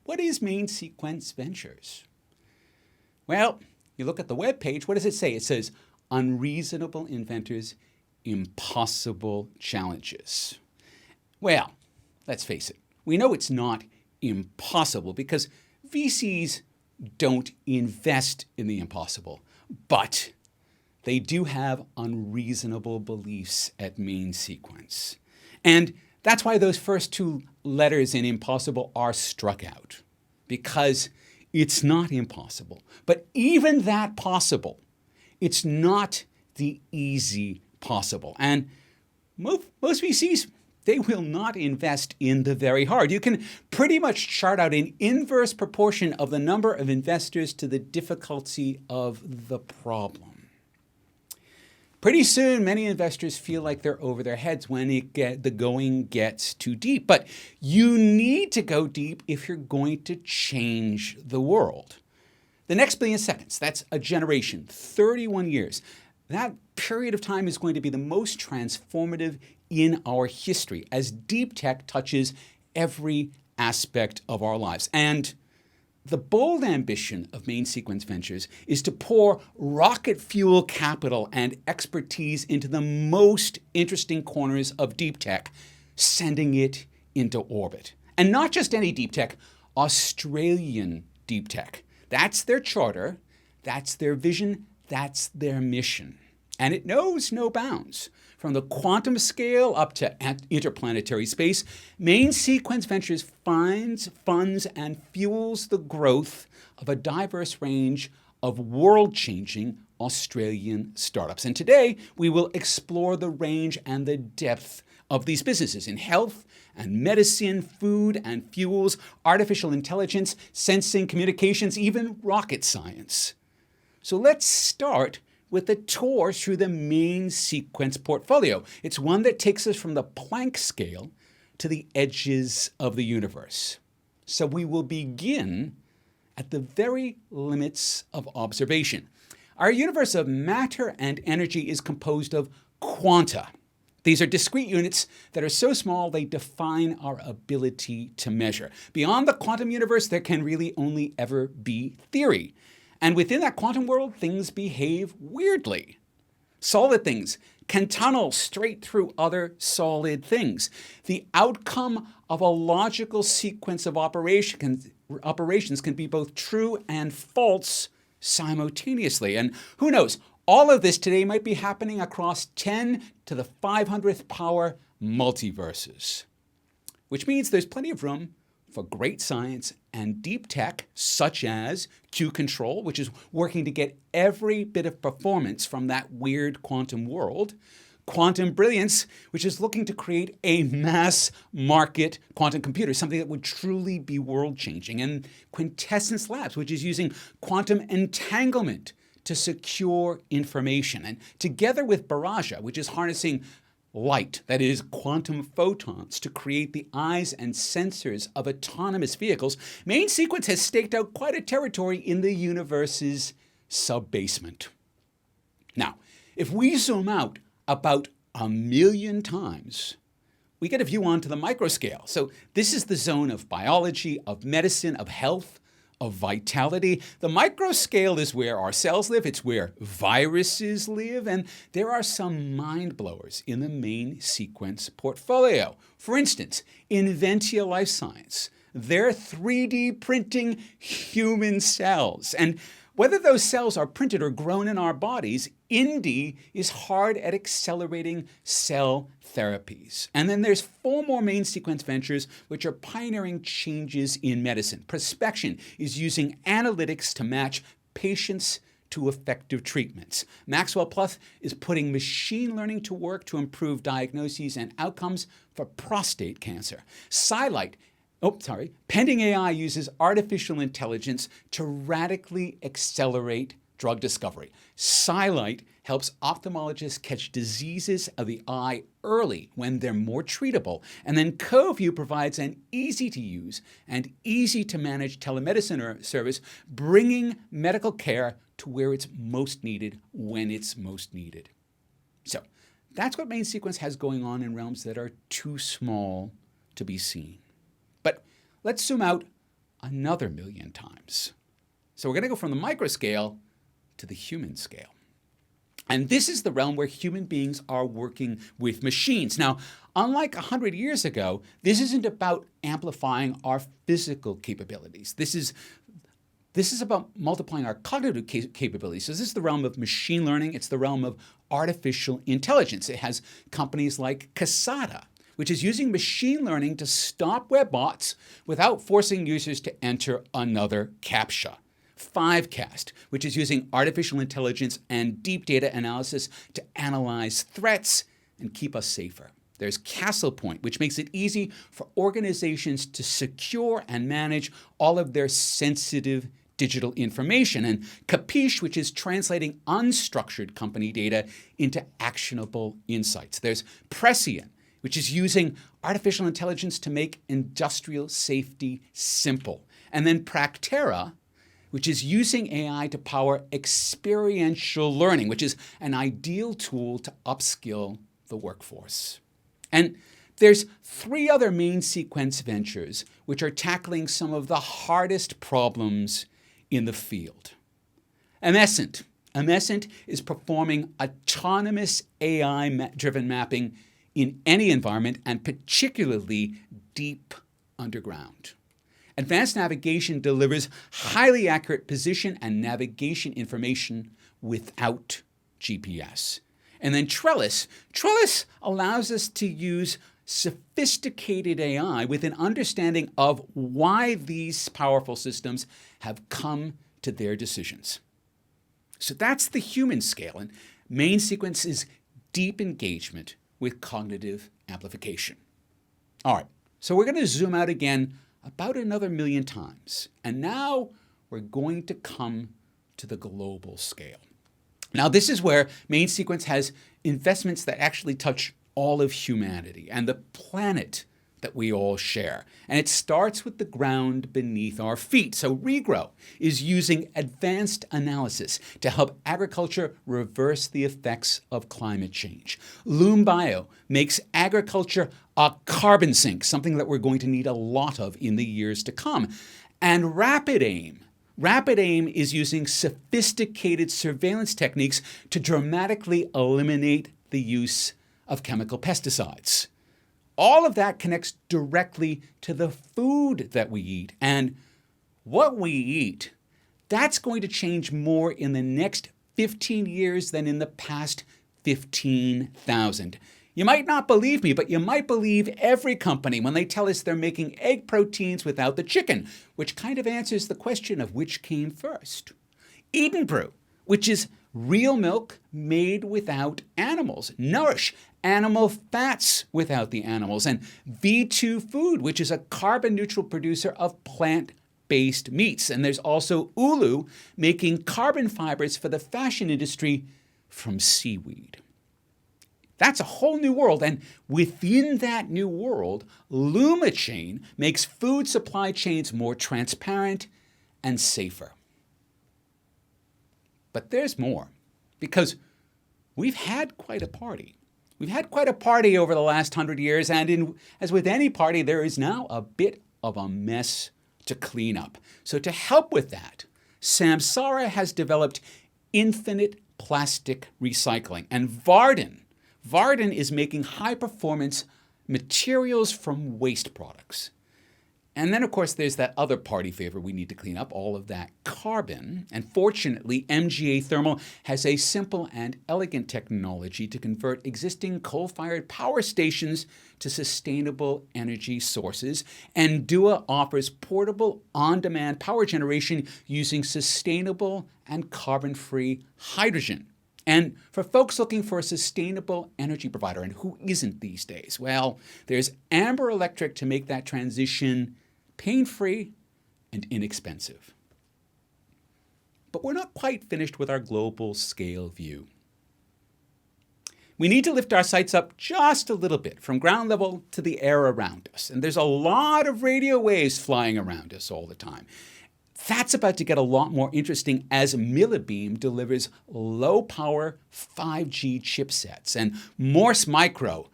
what is Main Sequence Ventures? Well, you look at the webpage, what does it say? It says, unreasonable inventors, impossible challenges. Well, let's face it, we know it's not impossible because VCs don't invest in the impossible, but they do have unreasonable beliefs at Main Sequence. And that's why those first two letters in impossible are struck out, because it's not impossible. But even that possible, it's not the easy possible. And most VCs, they will not invest in the very hard. You can pretty much chart out an inverse proportion of the number of investors to the difficulty of the problem. Pretty soon, many investors feel like they're over their heads when the going gets too deep. But you need to go deep if you're going to change the world. The next billion seconds, that's a generation, 31 years. That period of time is going to be the most transformative in our history as deep tech touches every aspect of our lives. And the bold ambition of Main Sequence Ventures is to pour rocket fuel capital and expertise into the most interesting corners of deep tech, sending it into orbit. And not just any deep tech, Australian deep tech. That's their charter, that's their vision, that's their mission. And it knows no bounds. From the quantum scale up to interplanetary space, Main Sequence Ventures finds, funds, and fuels the growth of a diverse range of world-changing Australian startups. And today, we will explore the range and the depth of these businesses in health and medicine, food and fuels, artificial intelligence, sensing, communications, even rocket science. So let's start with a tour through the Main Sequence portfolio. It's one that takes us from the Planck scale to the edges of the universe. So we will begin at the very limits of observation. Our universe of matter and energy is composed of quanta. These are discrete units that are so small they define our ability to measure. Beyond the quantum universe, there can really only ever be theory. And within that quantum world, things behave weirdly. Solid things can tunnel straight through other solid things. The outcome of a logical sequence of operations can be both true and false simultaneously. And who knows, all of this today might be happening across 10 to the 500th power multiverses, which means there's plenty of room for great science and deep tech, such as Q-Control, which is working to get every bit of performance from that weird quantum world, Quantum Brilliance, which is looking to create a mass market quantum computer, something that would truly be world-changing, and Quintessence Labs, which is using quantum entanglement to secure information. And together with Baraja, which is harnessing light, that is quantum photons, to create the eyes and sensors of autonomous vehicles, Main Sequence has staked out quite a territory in the universe's sub-basement. Now, if we zoom out about 1 million times, we get a view onto the microscale. So this is the zone of biology, of medicine, of health, of vitality. The microscale is where our cells live, it's where viruses live, and there are some mind blowers in the Main Sequence portfolio. For instance, Inventia Life Science, they're 3D printing human cells. And whether those cells are printed or grown in our bodies, Indy is hard at accelerating cell therapies. And then there's 4 more Main Sequence ventures which are pioneering changes in medicine. Prospection is using analytics to match patients to effective treatments. Maxwell Plus is putting machine learning to work to improve diagnoses and outcomes for prostate cancer. Pending AI uses artificial intelligence to radically accelerate drug discovery. Sci-Light helps ophthalmologists catch diseases of the eye early when they're more treatable. And then CoView provides an easy-to-use and easy-to-manage telemedicine service, bringing medical care to where it's most needed when it's most needed. So that's what Main Sequence has going on in realms that are too small to be seen. But let's zoom out another million times. So we're going to go from the micro scale to the human scale. And this is the realm where human beings are working with machines. Now, unlike 100 years ago, this isn't about amplifying our physical capabilities. This is about multiplying our cognitive capabilities. So this is the realm of machine learning. It's the realm of artificial intelligence. It has companies like Casada, which is using machine learning to stop web bots without forcing users to enter another CAPTCHA. Fivecast, which is using artificial intelligence and deep data analysis to analyze threats and keep us safer. There's Castlepoint, which makes it easy for organizations to secure and manage all of their sensitive digital information. And Capiche, which is translating unstructured company data into actionable insights. There's Prescient, which is using artificial intelligence to make industrial safety simple. And then Practera, which is using AI to power experiential learning, which is an ideal tool to upskill the workforce. And there's 3 other main sequence ventures which are tackling some of the hardest problems in the field. Emescent is performing autonomous AI-driven mapping in any environment, and particularly deep underground. Advanced Navigation delivers highly accurate position and navigation information without GPS. And then Trellis allows us to use sophisticated AI with an understanding of why these powerful systems have come to their decisions. So that's the human scale, and main sequence is deep engagement with cognitive amplification. All right, so we're going to zoom out again about another million times. And now we're going to come to the global scale. Now, this is where main sequence has investments that actually touch all of humanity and the planet that we all share. And it starts with the ground beneath our feet. So Regrow is using advanced analysis to help agriculture reverse the effects of climate change. Loom Bio makes agriculture a carbon sink, something that we're going to need a lot of in the years to come. And RapidAim is using sophisticated surveillance techniques to dramatically eliminate the use of chemical pesticides. All of that connects directly to the food that we eat. And what we eat, that's going to change more in the next 15 years than in the past 15,000. You might not believe me, but you might believe every company when they tell us they're making egg proteins without the chicken, which kind of answers the question of which came first. Eden Brew, which is real milk made without animals. Nourish, animal fats without the animals. And V2 Food, which is a carbon-neutral producer of plant-based meats. And there's also Ulu, making carbon fibers for the fashion industry from seaweed. That's a whole new world, and within that new world, LumaChain makes food supply chains more transparent and safer. But there's more, because we've had quite a party. We've had quite a party over the last 100 years, and as with any party, there is now a bit of a mess to clean up. So to help with that, Samsara has developed infinite plastic recycling, and Varden is making high-performance materials from waste products. And then, of course, there's that other party favor we need to clean up, all of that carbon. And fortunately, MGA Thermal has a simple and elegant technology to convert existing coal-fired power stations to sustainable energy sources. And Dua offers portable, on-demand power generation using sustainable and carbon-free hydrogen. And for folks looking for a sustainable energy provider, and who isn't these days? Well, there's Amber Electric to make that transition pain-free and inexpensive. But we're not quite finished with our global scale view. We need to lift our sights up just a little bit from ground level to the air around us. And there's a lot of radio waves flying around us all the time. That's about to get a lot more interesting as Millibeam delivers low-power 5G chipsets, and Morse Micro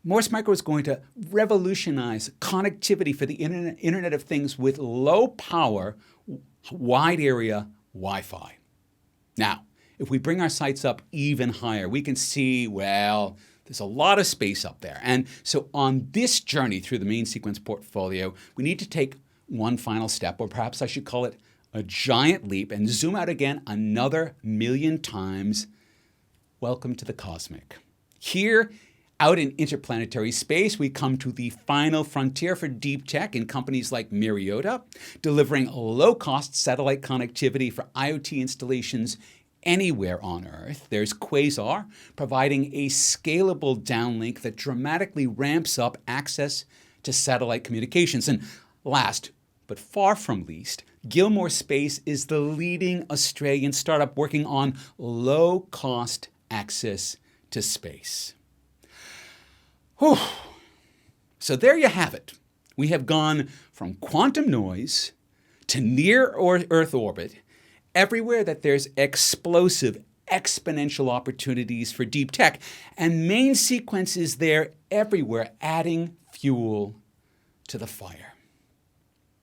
Morse Micro is going to revolutionize connectivity for the Internet of Things with low power, wide area Wi-Fi. Now, if we bring our sights up even higher, we can see, well, there's a lot of space up there. And so on this journey through the main sequence portfolio, we need to take one final step, or perhaps I should call it a giant leap, and zoom out again another million times. Welcome to the cosmic. Here, out in interplanetary space, we come to the final frontier for deep tech in companies like Myriota, delivering low-cost satellite connectivity for IoT installations anywhere on Earth. There's Quasar, providing a scalable downlink that dramatically ramps up access to satellite communications. And last, but far from least, Gilmore Space is the leading Australian startup working on low-cost access to space. Whew. So there you have it. We have gone from quantum noise to near-Earth orbit, everywhere that there's explosive, exponential opportunities for deep tech, and main sequence is there everywhere, adding fuel to the fire.